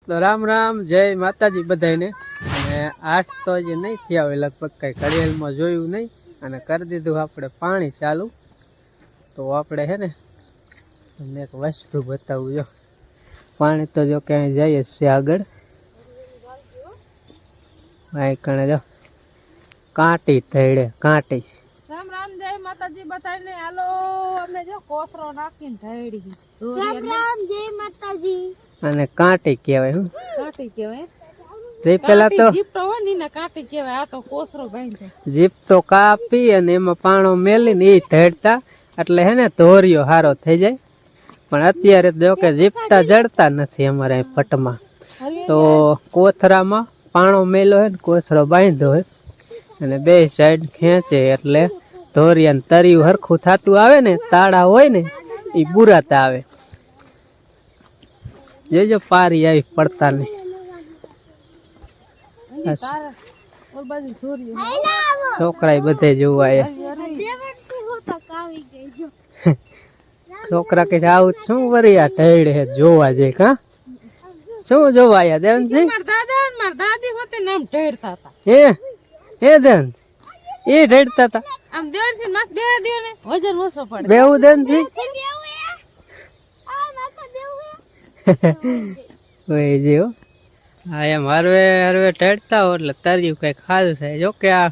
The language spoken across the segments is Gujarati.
તો રામ રામ, જય માતાજી બધાને। અને 8 તો હજી નહીં થયા હોય, લગભગ કઈ ઘડિયાળમાં જોયું નહીં અને કરી દીધું આપણે પાણી ચાલુ। તો આપણે હે ને તમને એક વસ્તુ બતાવું, જો પાણી તો જો ક્યાંય જાય જ છે આગળ, ભાઈ કણે જો કાંટી થઈડે કાંટી। રામ રામ, જય માતાજી બધાને। હાલો અમે જો કોસરો નાખીને ઢાળી। રામ રામ, જય માતાજી। અને કાંટી કહેવાય, હું કાંટી કહેવાય। જે પેલા તો જીપટો હોય ને એને કાંટી કહેવાય, આ તો કોસરો બાંધ્યો। જીપટો કાપી અને એમાં પાણો મેલીને એ ઢેડતા એટલે હે ને ધોરિયો હારો થઈ જાય। પણ અત્યારે જો કે જીપટા જડતા નથી અમારે પટમાં, તો કોથરામાં પાણો મેલો હોય ને કોથરો બાંધ્યો હોય અને બે સાઈડ ખેંચે એટલે ધોરિયાને તરિયું હરખું થતું આવે ને, તાળા હોય ને એ બુરાતા આવે। જો પારી આવી પડતા નહીં, છોકરા બધે જોવા છોકરા કે આવું શું વરિયા ઢેડ હે જોવા જઈ, કા શું જોવા આયા દેવનજી? દાદી હોતે નામ ઢેડતા હતા। હે દેન એ ઢેડતા હતા આમ દેવનજી માથ બે દેવ ને વજન ઓછો પડે બેવું દેનજી ઓય જીઓ। હા એમ હરવે હરવે ઢેડતા હોય એટલે તર્યું કઈ ખાધું થાય। જો કે આ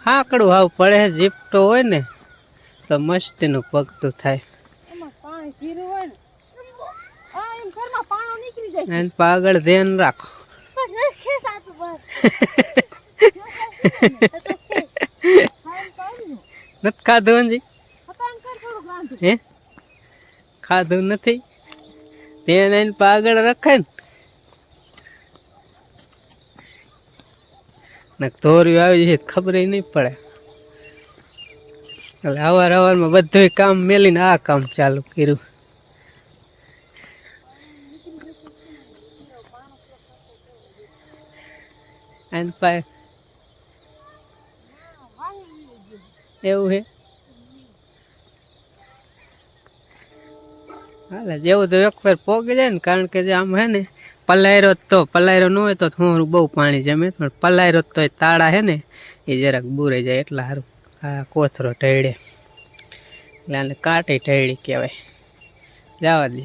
હાકડું હાવ પડે, જીપટો હોય ને તો મસ્તીનું પગતું થાય। એમાં પાણી જીરું હોય ને આ એમ ઘરમાં પાણો નીકળી જાય એન પાગળ ધ્યાન રાખો। નથી ખાધું જી? હે ખાધું નથી? તેને પાગળ રખાય ને ધોર્યું આવી જશે ખબર નહીં પડે। એટલે અવાર અવારમાં બધું કામ મેલીને આ કામ ચાલુ કર્યું। એવું હે હાલે જેવું તો એક વાર પોગી જાય ને, કારણ કે જે આમ હે ને પલાયરો તો પલાયરો ન હોય તો થોડું બહુ પાણી જમે, પણ પલાયરો તો તાળા હે ને એ જરાક બુરાઈ જાય એટલે સારું। આ કોથરો ઢેડે એટલે આને કાંટી ઢેડી કહેવાય। જવા દો।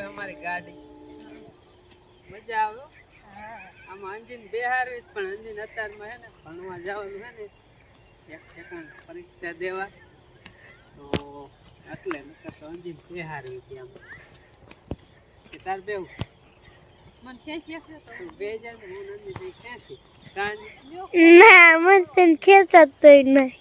અમારી ગાડી મજા આવે આમાં। અંજીન બેહારવી પણ અંજીન અત્યારમાં હે ને ભણવા જવાનું હે ને એક ઠેકાણ પરીક્ષા દેવા, તો એટલે નકર તો અંજીન બેહારવી હતી આમ। તાર બેવું મન ખેંચી હશે તો બે જાય હું અંજીન ખેંચી કાંજી ના મન તને ખેંચાતો નહીં,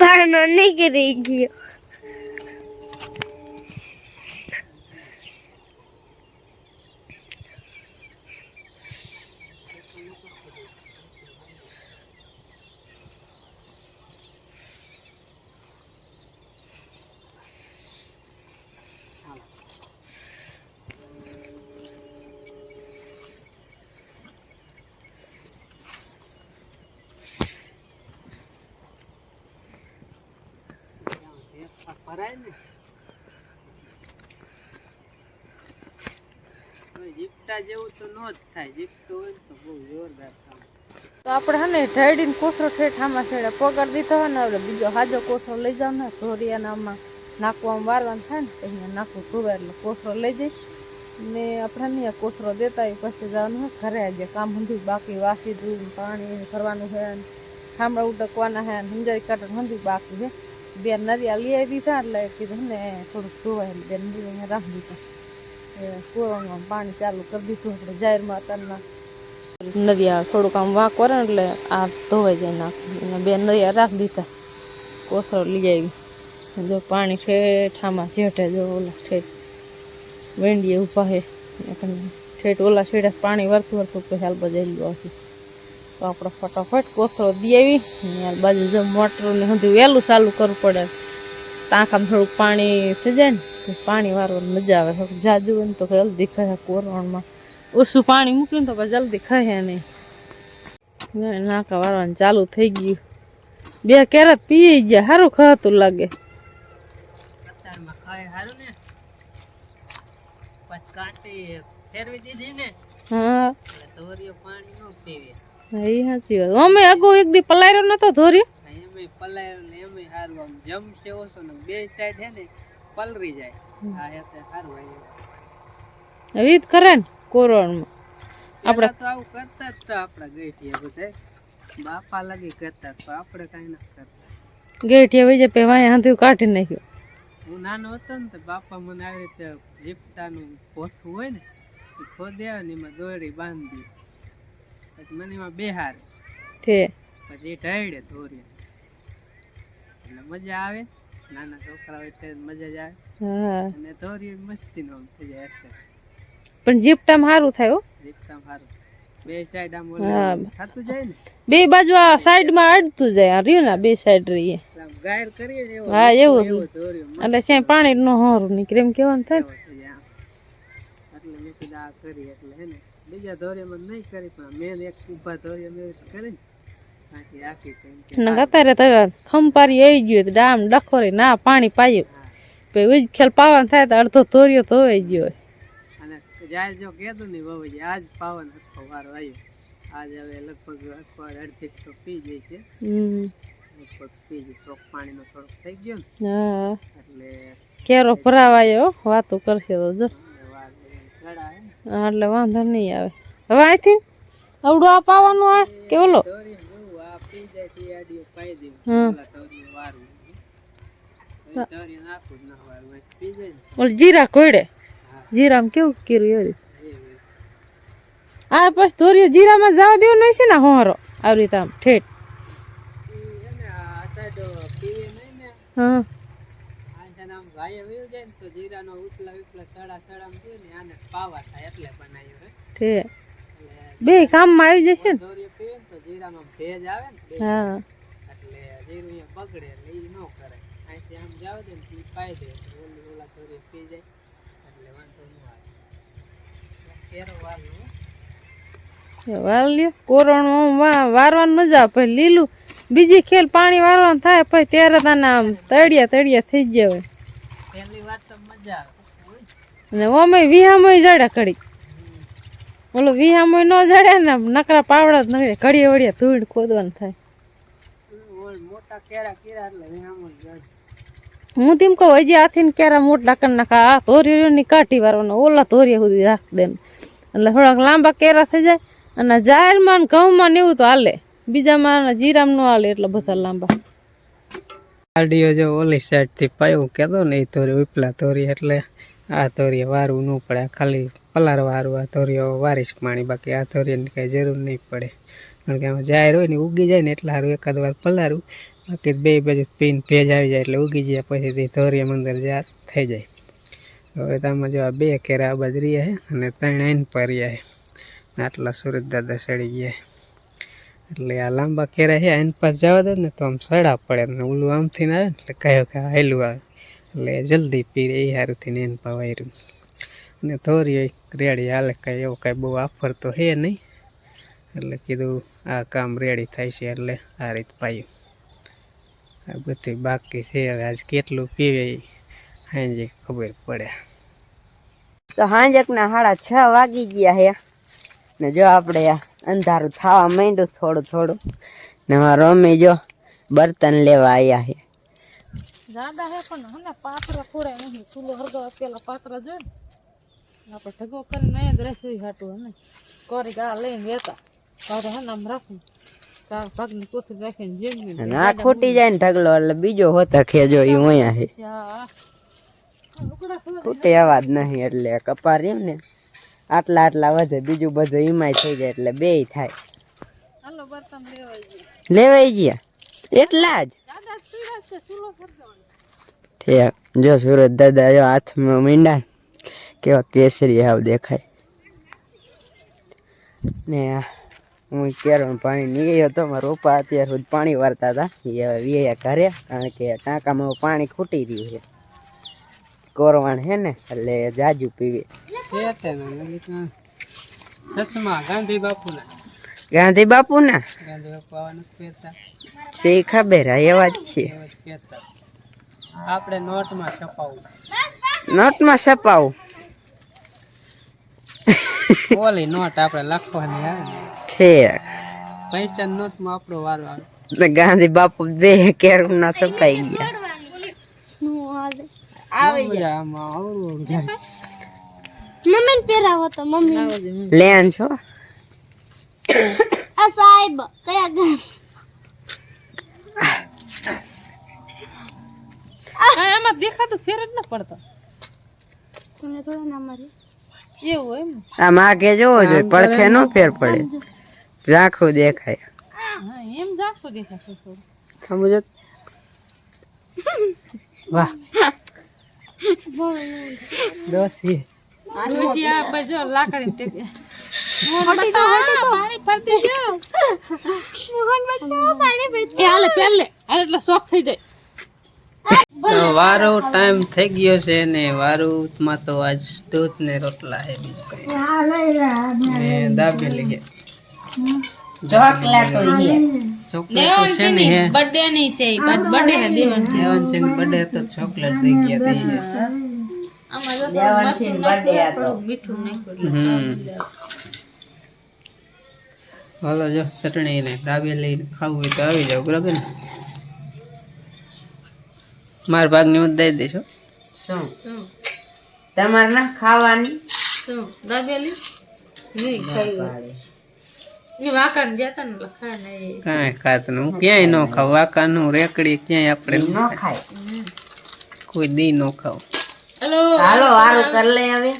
પાનો નીકળી ગયો। ભરાય ને જીપટા જેવું તો નો જ થાય, જીપતો હોય તો બહુ જોરદાર કામ। તો આપણે હે ને ઢાળીને કોસરો ઠેઠ આમાં છેડે પગાર દીધો હોય ને, એટલે બીજો હાજો કોસરો લઈ જાવ ને ધોરિયાના આમાં નાખવામાં વારવાનું થાય ને અહીંયા નાખવું ધોવે એટલે કોસરો લઈ જઈશ ને આપણે અહીંયા કોસરો દેતા હોય પછી જવાનું હોય ઘરે। આજે કામ હંધું બાકી વાસી દૂધ પાણી ભરવાનું છે, ઠામડા ઉટકવાના છે, સમજાવી કાઢવાનું હંધું બાકી છે। બે નરિયા લઈ આવી દીધા એટલે કીધું ને થોડુંક ધોવાય એટલે બે નરિયા અહીંયા રાખી દીધા। કુવામાં પાણી ચાલુ કરી દીધું આપણે જાહેરમાં અત્યારના નરિયા થોડુંક આમ વાંક કરે ને એટલે આ ધોવાઈ જાય નાખી, બે નરિયા રાખી દીધા। કોસરો લઈ આવી જો પાણી ઠેઠામાં જેઠે જો ઓલા ઠેઠ વેંડીએ ઊભા છે ઠેઠ ઓલા છેડે પાણી વરતું વરતું પછી હાલ બજાઈ ગયું હશે। તો આપણે ફટાફટ કોસરો દી આવી બાજુ જો મોટર ને હજુ વહેલું ચાલુ કરવું પડે ટાંકામાં થોડુંક પાણી થઈ જાય ને તો પાણી વારવાની મજા આવે. થોડુંક જાજુ હોય ને તો જલ્દી ખાય. કોરવણમાં ઓછું પાણી મૂકીને તો પછી જલ્દી ખાય નહીં. નાકા વારવાનું ચાલુ થઈ ગયું. 2 કેરેટ પી ગયા. સારું ખાતું લાગે. હા એ સાચી વાત. અમે અગાઉ એક દી પલાયરો નતો ધોર્યો. હવે કરે ને કોરવણમાં આપણે તો આવું કરતા જ આપડા ગઈઠિયા બધા બાપા લાગી કરતા આપણે કઈ ના કરતા. ગેઠિયા વહી જાય પછી વાંહે હાથું કાઢી નાખ્યો. હું નાનો હતો ને તો બાપા મને આવી રીતે જીપતાનું પોથું હોય ને એ ખોદ્યા ને એમાં દોરી બાંધી પછી મને એમાં બેહાર છે પછી એ ઢાળે ધોર્યા એટલે મજા આવે. નાના છોકરા હોય ત્યારે મજા જ આવે. હા અને ધોરી મસ્તી નો થઈ જાય હશે. પણ જીપટામાં સારું થાય હો. જીપતા સારું 2 સાઈડ આમ ઓલું થતું જાય ને 2 બાજુ આ સાઈડમાં અડતું જાય. આ રહ્યું ને 2 સાઈડ રહીએ ગાયર કરીએ ને એવો. હા એવું ધોર્યું એટલે ક્યાંય પાણી નો હારું નીકળે એમ કેવાનું થાય. એટલે મેં કીધું આ કરી એટલે હે ને બીજા ધોર્યમાં નહીં કરી પણ મેન એક ઊભા ધોર્ય મેં કરી ને બાકી આખી કઈ અત્યારે તો ખંપારી આવી ગયું ડામ ડખોરી ના પાણી પાયું પછી ખેલ પાવાનું થાય તો અડધો ધોર્યો ધોવાઈ ગયો. અને જાય જો કીધું ને બાબુજી આજ પાવન હતો વારો આવ્યો. આજ હવે લગભગ અડધી તો પી જાય છે. લગભગ પી જાય ચોક પાણીનો થોડોક થઈ ગયો ને હા એટલે કેરો ભરાવાયો વાતો કરશે તો જો ગળા હે એટલે વાંધો નહીં આવે. હવે અહીંથી આવડું આ પાવાનું આ કે ઓલો ધોરી હું આ પી જાય તે આડીઓ પાઈ દેવું. હા ઓલા ધોરી વારું ધોરી નાખું જ ના વારું પી જાય ને. ઓલ જીરા કોડે જીરામાં કેવું કર્યું એવી આ પછી ધોર્યો જીરામાં જવા દેવું નહીં છે ને હોરો આવી રીતે આમ ઠેઠ. હા જીરાનો ઉપલા ઉપલા સડા સડા દે ને આને પાવા થાય એટલે બનાવ્યો હે. ઠે 2 કામમાં આવી જશે ને. ધોરી પીવે ને તો જીરામાં ભેજ આવે ને હા એટલે જીરું અહીંયા બગડે એટલે ઈ ન કરે. અહીંથી આમ જાવ દે ને પાઈ દે ઓલા ધોરી પી જાય એટલે વાંધો ન આવે. કેરો વાળું વાર લ્યો કોરણ વારવાનું મજા આવે. પછી લીલું બીજી ખેલ પાણી વારવાનું થાય પછી ત્યારે તને આમ તળિયા થઈ ગયા હોય. પહેલી વાર તો મજા આવે અને ઓમે વિહામોય જડ્યા કડી ઓલો વિહામોય ન જડ્યા ને નકરા પાવડા જ નથી ઘડીએ વળીએ ધૂળ ખોદવાનું થાય. મોટા કેરા કેરા એટલે આમ જ હું તેમ કહું હજી હાથીને કેરા મોટા કરી નાખા. આ ધોરીઓની કાઢી વારવાના ઓલા ધોરિયા સુધી રાખી દે એટલે થોડાક લાંબા કેરા થઈ જાય. અને જાહેરમાં ને ઘઉંમાં ને એવું તો હાલે. બીજામાં જીરામાં ન હાલે એટલા બધા લાંબા. ગાડીઓ જો ઓલી સાઈડ થી પાયું કેતો ને એ ધોરી ઉપલા ધોરી એટલે આ ધોરી વારવું ન પડે. ખાલી પલાર વારવું આ ધોરીઓ વારીશ પાણી. બાકી આ ધોરીની કઈ જરૂર નહીં પડે કારણ કે આમાં જાહેર હોય ને ઉગી જાય ને એટલે સારું એકાદ વાર પલારું. બાકી 2 બાજુ પીને ભેજ આવી જાય એટલે ઉગી જાય પછી ધોરીમાં અંદર જાર થઈ જાય. હવે આમાં જો આ 2 કેરા આ બાજુ રહ્યા છે અને 3 આઈન પર રહ્યા છે. આટલા સુરત દાદા સડી ગયા એટલે આ લાંબા કેરા છે આઈન પાસ જવા દે ને તો આમ સડા પડે ને ઓલું આમથી ને આવે ને એટલે કહ્યું કે હેલું આવે એટલે જલ્દી પીરે એ સારુંથી ને એને પાવાયું. અને ધોરી રેડી હાલે કાંઈ એવું કાંઈ બહુ આફર તો હે નહીં એટલે કીધું આ કામ રેડી થાય છે એટલે આ રીત પાયું. આ બધી બાકી છે હવે આજ કેટલું પીવે હાંજે ખબર પડે. તો હાંજકના 6:30 વાગી ગયા હે ને જો આપણે અંધારું થવા માંડ્યું થોડું થોડું ને મારા મમ્મી જો બર્તન લેવા આવ્યા છે. જાડા હે પણ હને પાતરા થોડા નહીં. ચૂલો હરગાવા પેલા પાતરા જોઈ ને આપણે ઢગો કરીને અહીંયા જ રહેશું હાટું હને કરી ગા લઈને વેતા તારે હને આમ રાખું ભાગની કોથળી રાખીને જેમ અને આ ખૂટી જાય ને ઢગલો એટલે બીજો હોતા ખેજો એ અહીંયા છે. ખૂટે અવાજ નહીં એટલે કપાર રહ્યું ને આટલા આટલા વધે બીજું બધું ઈમાય થઈ જાય એટલે 2 થાય. હાલો બર્તન લેવાઈ લેવાઈ ગયા એટલા જ દાદા પીડા છે ચૂલો હરગાવાનો. ઠીક જો સુરત દાદા જો હાથમાં મીંડા કેવા કેસરી હાવ દેખાય ને હું કેરનું પાણી નીકળ્યો હતો. મારા પપ્પા અત્યાર સુધી પાણી વારતા હતા. એ હવે વ્યાયા ઘરે, કારણ કે ટાંકામાં પાણી ખૂટી રહ્યું છે. કોરવાણ છે ને એટલે જાજુ પીવે. ચશ્મા ગાંધી બાપુના ગાંધી બાપુના ગાંધી બાપુ આવવાનું પહેરતા છે ઈ ખબર હે, એવા જ છે. એવા જ પહેરતા. આપણે નોટમાં છપાવું, નોટમાં છપાવું. ઓલી નોટ આપણે લખવાની આવે ને, ઠેક. પૈસા નોટમાં આપણો વારો આવે. તો ગાંધી બાપુ બે કેરમના છપાઈ ગયા. આવી જાય આમાં આવડું જાય. મમ્મીને પહેરાવો તો મમ્મી લેન છો આ સાહેબ કયા ગામ એમાં દેખાતું ફેર જ ન પડતો કોને થોડા ના મારી એવું હોય એમ ને. આ માગે જોવો જોઈએ, પડખે નો ફેર પડે, રાખું દેખાય. હા એમ જાખું દેખાતું થોડું. સમજો? વાહ દોસી ડોસી આ બાજુ જો લાકડી ટેકે પાણી ફરતી ગયો એ હાલે પહેલે હાલે એટલે શોખ થઈ જાય. તો વારો ટાઈમ થઈ ગયો છે ને વારુમાં તો આજ દૂધ ને રોટલા છે, બીજું કઈ ને દાબેલી છે. ચોકલેટ હોય ચોકલેટ છે ને હે બર્થડે ની છે બર્થડે હે દેવાન દેવાન છે ને બર્થડે તો ચોકલેટ દઈ ગયા થઈ જાય. આમાં જો દેવાન છે ને birthday હતો. થોડું મીઠું નાખ્યું હાલો જો ચટણી ને દાબેલી ખાવું હોય તો આવી જાવ, બરાબર ને? મારા ભાગની મત દઈ દેશો. શું તમારે ના ખાવાની? શું દાબેલી નહીં ખાઈ ની વાકણ જતા ને લખા ને કાંઈ ખાતું નહીં. હું ક્યાંય ન ખાવ, વાકાનું રેકડી ક્યાંય આપણે ન ખાય. કોઈ દી ન ખાવ. હેલો હાલો વારું કર લે હવે.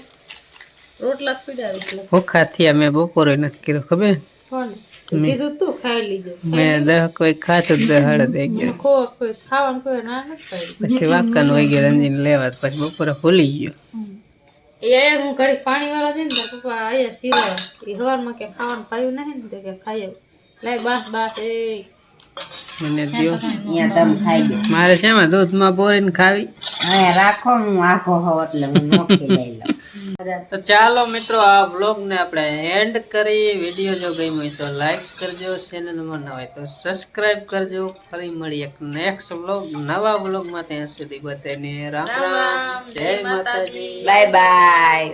રોટલા પીડા રોટલા ભૂખા થયા, મેં બપોરે નથી કર્યો, ખબર? કોણ કીધું તું ખાઈ લીજો મેં દહ કોઈ ખાતું દહ હળદ થઈ ગયો, ખો કોઈ ખાવાનું કોઈ ના નથી ખાઈ પછી વાકાનું વહી ગયો રંજીને લેવા, પછી બપોરે ભૂલી ગયો. એ આયા હું ઘડી પાણી વાળા છે ને તાર પપ્પા આયા સીરા એ હવારમાં કે ખાવાનું ખાયું નહીં ને તો કે ખાઈ આવ લાય બાસ એ મને દ્યો. અહીંયા તમે ખાઈ દો. મારે શેમાં દૂધમાં બોરીને ખાવી? અહીંયા રાખો, હું આખો હોવ એટલે હું નોખી લઈ લઉં. તો ચાલો મિત્રો, આ વ્લોગ ને આપણે એન્ડ કરી. વિડીયો જો ગમ્યો હોય તો લાઈક કરજો, ચેનલમાં નવા હોય તો સબસ્ક્રાઇબ કરજો. ફરી મળી એક નેક્સ્ટ વ્લોગ, નવા વ્લોગમાં. ત્યાં સુધી બધાને રામ રામ, જય માતાજી, બાય બાય.